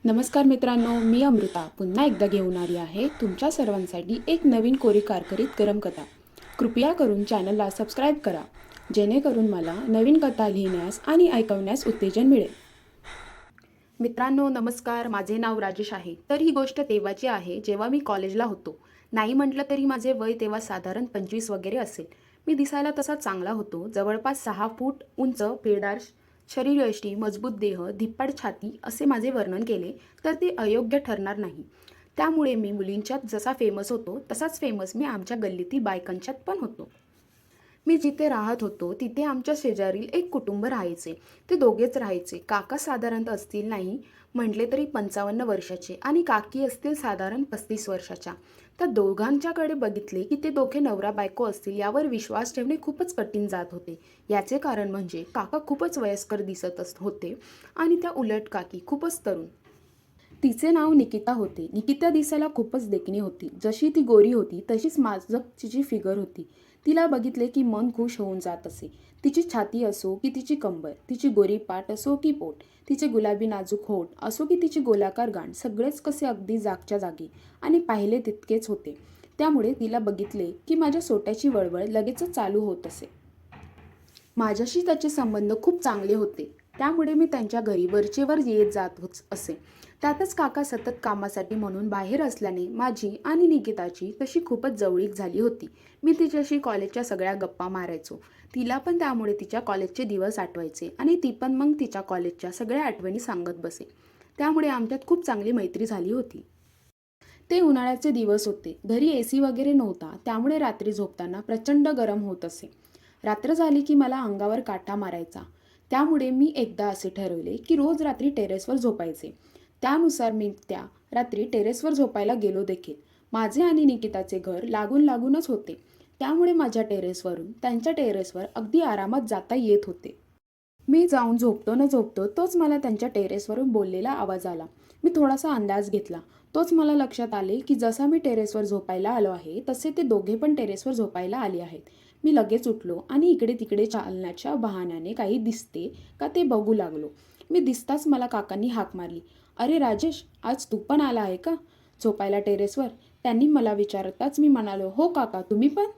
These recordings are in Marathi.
नमस्कार मित्रांनो, मी अमृता पुन्हा एकदा घेऊन आली आहे तुमच्या सर्वांसाठी एक नवीन कोरी कारकरीत गरम कथा. कृपया करून चॅनलला सबस्क्राईब करा, जेणेकरून मला नवीन कथा लिहिण्यास आणि ऐकवण्यास उत्तेजन मिळेल. मित्रांनो नमस्कार, माझे नाव राजेश आहे. तर ही गोष्ट तेव्हाची आहे जेव्हा मी कॉलेजला होतो. नाही म्हटलं तरी माझे वय तेव्हा साधारण 25 वगैरे असेल. मी दिसायला तसा चांगला होतो. जवळपास 6 फूट उंच, पेडार शरीरयष्टी, मजबूत देह, धिप्पाड छाती असे माझे वर्णन केले तर ते अयोग्य ठरणार नाही. त्यामुळे मी मुलींच्यात जसा फेमस होतो तसाच फेमस मी आमच्या गल्लीतील बायकांच्यात पण होतो. मी जिथे राहत होतो तिथे आमच्या शेजारील एक कुटुंब राहायचे. ते दोघेच राहायचे. काका साधारणतः असतील नाही म्हटले तरी 55 वर्षाचे आणि काकी असतील साधारण 35 वर्षाच्या. त्या दोघांच्याकडे बघितले की ते दोघे नवरा बायको असतील यावर विश्वास ठेवणे खूपच कठीण जात होते. याचे कारण म्हणजे काका खूपच वयस्कर दिसत होते आणि त्या उलट काकी खूपच तरुण. तिचे नाव निकिता होते. निकिता दिसायला खूपच देखणी होती. जशी ती गोरी होती तशीच माझं तिची फिगर होती. तिला बघितले की मन खुश होऊन जात असे. तिची छाती असो की तिची कंबर, तिची गोरी पाठ असो की पोट, तिचे गुलाबी नाजूक होठ असो की तिची गोलाकार गाण, सगळेच कसे अगदी जागच्या जागी आणि पाहिले तितकेच होते. त्यामुळे तिला बघितले की माझ्या सोट्याची वळवळ लगेचच चालू होत असे. माझ्याशी त्याचे संबंध खूप चांगले होते. त्यामुळे मी त्यांच्या घरी वरचेवर येत जात असे. त्यातच काका सतत कामासाठी म्हणून बाहेर असल्याने माझी आणि निकिताची तशी खूपच जवळीक झाली होती. मी तिच्याशी कॉलेजच्या सगळ्या गप्पा मारायचो. तिला पण त्यामुळे तिच्या कॉलेजचे दिवस आठवायचे आणि ती पण मग तिच्या कॉलेजच्या सगळ्या आठवणी सांगत बसे. त्यामुळे आमच्यात खूप चांगली मैत्री झाली होती. ते उन्हाळ्याचे दिवस होते. घरी एसी वगैरे नव्हता, त्यामुळे रात्री झोपताना प्रचंड गरम होत असे. रात्र झाली की मला अंगावर काटा मारायचा. त्यामुळे मी एकदा असे ठरवले की रोज रात्री टेरेसवर झोपायचे. त्यानुसार मी त्या रात्री टेरेसवर झोपायला गेलो देखील. माझे आणि निकिताचे घर लागून लागूनच होते. त्यामुळे माझ्या टेरेसवरून त्यांच्या टेरेसवर अगदी आरामात जाता येत होते. मी जाऊन झोपतो न झोपतो तोच मला त्यांच्या टेरेसवरून बोललेला आवाज आला. मी थोडासा अंदाज घेतला. तोच मला लक्षात आले की जसा मी टेरेसवर झोपायला आलो आहे तसे ते दोघे पण टेरेसवर झोपायला आले आहेत. मी लगेच उठलो आणि इकडे तिकडे चालण्याच्या बहाण्याने काही दिसते का ते बघू लागलो. मी दिसताच मला काकांनी हाक मारली. "अरे राजेश, आज तू पण आला आहे का झोपायला टेरेसवर?" त्यांनी मला विचारताच मी म्हणालो, "हो काका, तुम्ही पण?"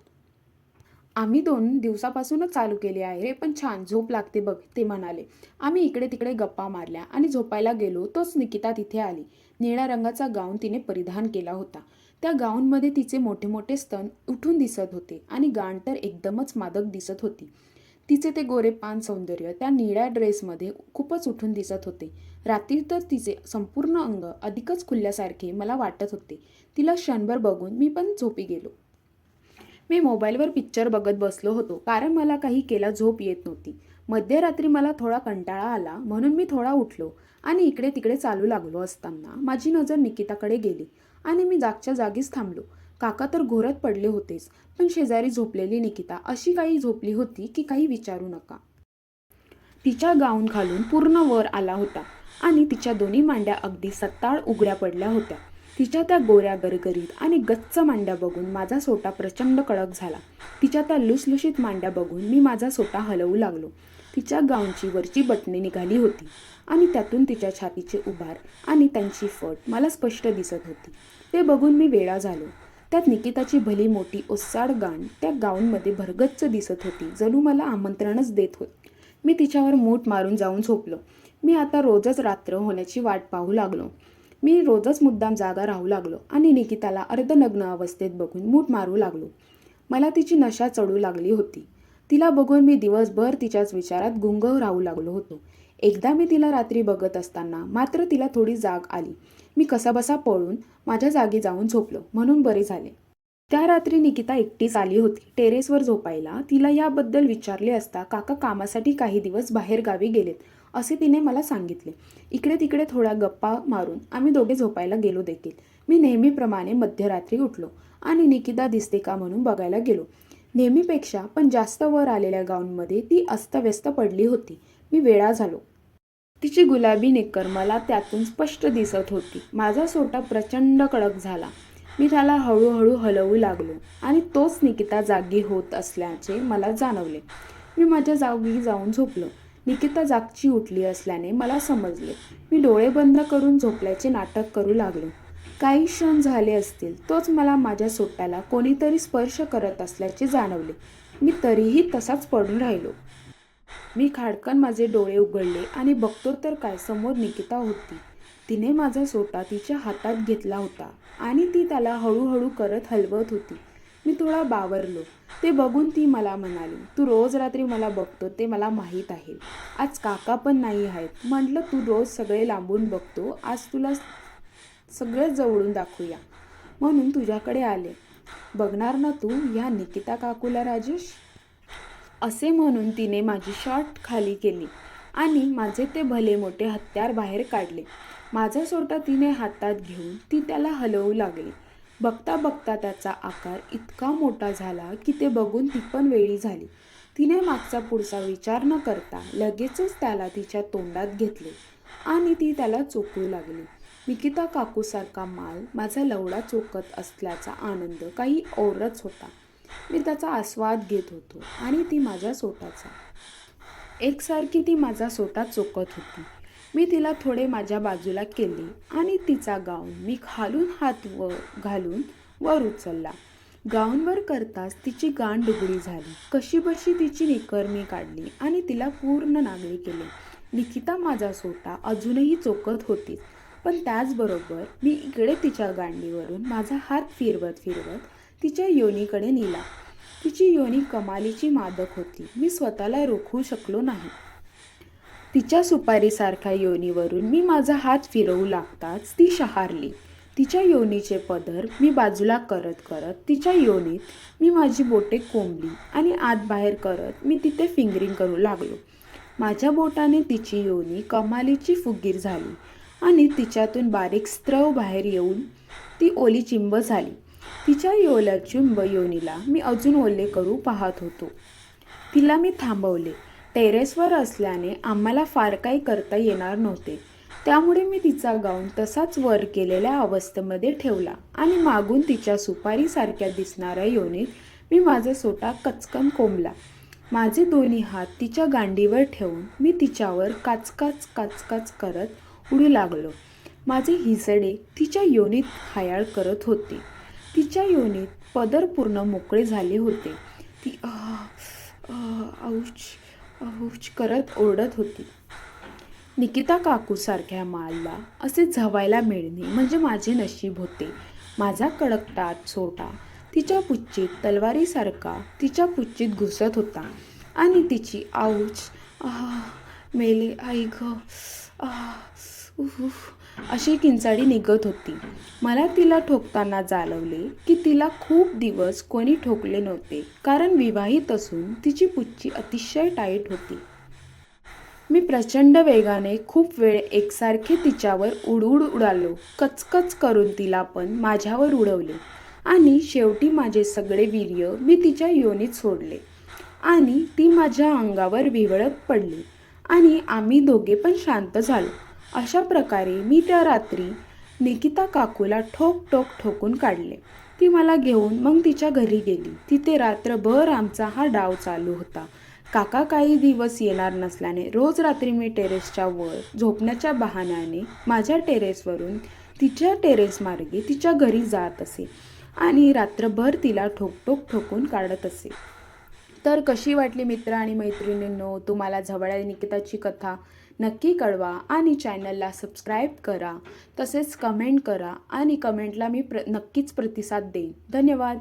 "आम्ही 2 दिवसापासूनच चालू केले आहे रे, पण छान झोप लागते बघ," ते म्हणाले. आम्ही इकडे तिकडे गप्पा मारल्या आणि झोपायला गेलो तोच निकिता तिथे आली. निळ्या रंगाचा गाऊन तिने परिधान केला होता. त्या गाऊनमध्ये तिचे मोठे मोठे स्तन उठून दिसत होते आणि गाण तर एकदमच मादक दिसत होती. तिचे ते गोरेपान सौंदर्य त्या निळ्या ड्रेसमध्ये खूपच उठून दिसत होते. रात्री तर तिचे संपूर्ण अंग अधिकच खुलल्यासारखे मला वाटत होते. तिला क्षणभर बघून मी पण झोपी गेलो. मी मोबाईलवर पिक्चर बघत बसलो होतो कारण मला काही केला झोप येत नव्हती. मध्यरात्री मला थोडा कंटाळा आला म्हणून मी थोडा उठलो आणि इकडे तिकडे चालू लागलो असताना माझी नजर निकिताकडे गेली आणि मी जागच्या जागीच थांबलो. काका तर घोरत पडले होतेच, पण शेजारी झोपलेली निकिता अशी काही झोपली होती की काही विचारू नका. तिच्या गाऊन खालून पूर्ण वर आला होता आणि तिच्या दोन्ही मांड्या अगदी सत्ताळ उघड्या पडल्या होत्या. तिच्या त्या गोऱ्या गरगरीत आणि गच्च मांड्या बघून माझा सोटा प्रचंड कडक झाला. तिच्या त्या लुसलुशीत मांड्या बघून मी माझा सोटा हलवू लागलो. तिच्या गाऊनची वरची बटणे निघाली होती आणि त्यातून तिच्या छातीचे उभार आणि त्यांची फट मला स्पष्ट दिसत होती. ते बघून मी वेडा झालो. त्यात निकिताची भली मोठी ओसाड गाण त्या गाऊनमध्ये भरगच्च दिसत होती, जणू मला आमंत्रणच देत होती. मी तिच्यावर मूठ मारून जाऊन झोपलो. मी आता रोजच रात्र होण्याची वाट पाहू लागलो. मी रोजच मुद्दाम जागा राहू लागलो आणि निकिताला अर्धनग्न अवस्थेत बघून मूठ मारू लागलो. मला तिची नशा चढू लागली होती. तिला बघून मी दिवसभर तिच्याच विचारात गुंग राहू लागलो होतो. एकदा मी तिला रात्री बघत असताना मात्र तिला थोडी जाग आली. मी कसाबसा पळून माझ्या जागी जाऊन झोपलो म्हणून बरे झाले. त्या रात्री निकिता एकटीच आली होती टेरेसवर झोपायला. तिला याबद्दल विचारले असता काका कामासाठी काही दिवस बाहेर गावी गेलेत असे तिने मला सांगितले. इकडे तिकडे थोड्या गप्पा मारून आम्ही दोघे झोपायला गेलो देखील. मी नेहमीप्रमाणे मध्यरात्री उठलो आणि निकिता दिसते का म्हणून बघायला गेलो. नेहमीपेक्षा पण जास्त वर आलेल्या गाऊनमध्ये ती अस्तव्यस्त पडली होती. मी वेडा झालो. तिची गुलाबी निक्कर मला त्यातून स्पष्ट दिसत होती. माझा सोटा प्रचंड कडक झाला. मी त्याला हळूहळू हलवू लागलो आणि तोच निकिता जागी होत असल्याचे मला जाणवले. मी माझ्या जागी जाऊन झोपलो. निकिता जागची उठली असल्याने मला समजले. मी डोळे बंद करून झोपल्याचे नाटक करू लागलो. काही क्षण झाले असतील, तोच मला माझ्या सोट्याला कोणीतरी स्पर्श करत असल्याचे जाणवले. मी तरीही तसाच पडून राहिलो. मी खाडकन माझे डोळे उघडले आणि बघतो तर काय, समोर निकिता होती. तिने माझा सोटा तिच्या हातात घेतला होता आणि ती त्याला हळूहळू करत हलवत होती. मी थोडा बावरलो. ते बघून ती मला म्हणाली, तू रोज रात्री मला बघतो ते मला माहीत आहे. आज काका पण नाही आहेत. म्हटलं तू रोज सगळे लांबून बघतो, आज तुला सगळं जवळून दाखवूया म्हणून तुझ्याकडे आले. बघणार ना तू ह्या निकिता काकूला राजेश? असे म्हणून तिने माझी शॉर्ट खाली केली आणि माझे ते भले मोठे हत्यार बाहेर काढले. माझा सोटा तिने हातात घेऊन ती त्याला हलवू लागली. बघता बघता त्याचा आकार इतका मोठा झाला की ते बघून ती पण वेडी झाली. तिने मागचा पुढचा विचार न करता लगेचच त्याला तिच्या तोंडात घेतले आणि ती त्याला चोखू लागली. निकिता काकूसारखा माल माझा लवडा चोखत असल्याचा आनंद काही औरच होता. मी त्याचा आस्वाद घेत होतो आणि ती माझ्या सोटाचा. एकसारखी ती माझा सोटा चोखत होती. मी तिला थोडे माझ्या बाजूला केले आणि तिचा गाऊन मी खालून हात घालून वर उचलला. गाऊनवर करताच तिची गाण डुगडी झाली. कशीबशी तिची निकर मी काढली आणि तिला पूर्ण नागरी केले. निकिता माझा सोटा अजूनही चोखत होतीच, पण त्याचबरोबर मी इकडे तिच्या गांडीवरून माझा हात फिरवत फिरवत तिच्या योनीकडे नेला. तिची योनी कमालीची मादक होती. मी स्वतःला रोखू शकलो नाही. तिच्या सुपारीसारख्या योनीवरून मी माझा हात फिरवू लागताच ती शहारली. तिच्या योनीचे पदर मी बाजूला करत करत तिच्या योनीत मी माझी बोटे कोंबली आणि आत बाहेर करत मी तिथे फिंगरिंग करू लागलो. माझ्या बोटाने तिची योनी कमालीची फुगीर झाली आणि तिच्यातून बारीक स्त्रव बाहेर येऊन ती ओली चिंब झाली. तिच्या ओल्याचिंब योनीला मी अजून ओले करू पाहत होतो. तिला मी थांबवले. टेरेसवर असल्याने आम्हाला फार काही करता येणार नव्हते, त्यामुळे मी तिचा गाऊन तसाच वर केलेल्या अवस्थेमध्ये ठेवला आणि मागून तिच्या सुपारीसारख्या दिसणाऱ्या योनीत मी माझा सोटा कचकन कोंबला. माझे दोन्ही हात तिच्या गांडीवर ठेवून मी तिच्यावर काचकाच काचकाच करत उडू लागलो. माझे हिसडे तिच्या योनीत हायाळ करत होते. तिच्या योनीत पदर पूर्ण मोकळे झाले होते. ती औच औच करत ओरडत होती. निकिता काकूसारख्या मालला असे झवायला मिळणे म्हणजे माझे नशीब होते. माझा कडकटाट सोटा तिच्या पुच्चीत तलवारीसारखा तिच्या पुच्चीत घुसत होता आणि तिची आऊच मेले आई ग अशी किंचाळी निघत होती. मला तिला ठोकताना जाणवले की तिला खूप दिवस कोणी ठोकले नव्हते, कारण विवाहित असून तिची पुच्ची अतिशय टाईट होती. मी प्रचंड वेगाने खूप वेळ एकसारखे तिच्यावर उडालो. कचकच करून तिला पण माझ्यावर उडवले आणि शेवटी माझे सगळे वीर्य मी तिच्या योनीत सोडले आणि ती माझ्या अंगावर विव्हळत पडली आणि आम्ही दोघे पण शांत झालो. अशा प्रकारे मी त्या रात्री निकिता काकूला ठोकून काढले. ती मला घेऊन मग तिच्या घरी गेली. तिथे रात्रभर आमचा हा डाव चालू होता. काका काही दिवस येणार नसल्याने रोज रात्री मी टेरेसच्या वर झोपण्याच्या बहाण्याने माझ्या टेरेसवरून तिच्या टेरेस मार्गे तिच्या घरी जात असे आणि रात्रभर तिला ठोकून काढत असे. तर कशी वाटली मित्र आणि मैत्रिणींनो तुम्हाला झवळ्या निकिताची कथा? नक्की कळवा आणि चॅनलला सबस्क्राईब करा. तसेच कमेंट करा आणि कमेंटला मी नक्कीच प्रतिसाद देईन. धन्यवाद.